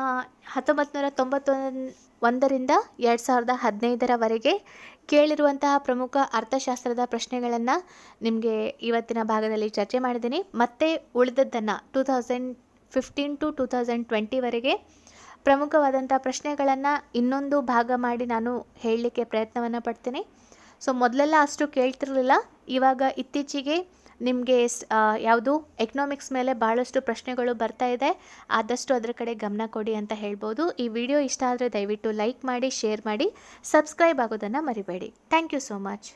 1991ರಿಂದ 2015ರವರೆಗೆ ಕೇಳಿರುವಂತಹ ಪ್ರಮುಖ ಅರ್ಥಶಾಸ್ತ್ರದ ಪ್ರಶ್ನೆಗಳನ್ನು ನಿಮಗೆ ಇವತ್ತಿನ ಭಾಗದಲ್ಲಿ ಚರ್ಚೆ ಮಾಡಿದ್ದೀನಿ. ಮತ್ತೆ ಉಳಿದದ್ದನ್ನು 2015 to 2020ವರೆಗೆ ಪ್ರಮುಖವಾದಂಥ ಪ್ರಶ್ನೆಗಳನ್ನು ಇನ್ನೊಂದು ಭಾಗ ಮಾಡಿ ನಾನು ಹೇಳಲಿಕ್ಕೆ ಪ್ರಯತ್ನವನ್ನು ಪಡ್ತೀನಿ. ಸೊ ಮೊದಲೆಲ್ಲ ಅಷ್ಟು ಕೇಳ್ತಿರಲಿಲ್ಲ, ಇವಾಗ ಇತ್ತೀಚೆಗೆ ನಿಮಗೆ ಯಾವುದು ಎಕನಾಮಿಕ್ಸ್ ಮೇಲೆ ಭಾಳಷ್ಟು ಪ್ರಶ್ನೆಗಳು ಬರ್ತಾ ಇದೆ. ಆದಷ್ಟು ಅದರ ಕಡೆ ಗಮನ ಕೊಡಿ ಅಂತ ಹೇಳ್ಬೋದು. ಈ ವಿಡಿಯೋ ಇಷ್ಟ ಆದರೆ ದಯವಿಟ್ಟು ಲೈಕ್ ಮಾಡಿ, ಶೇರ್ ಮಾಡಿ, ಸಬ್ಸ್ಕ್ರೈಬ್ ಆಗೋದನ್ನು ಮರಿಬೇಡಿ. Thank you so much.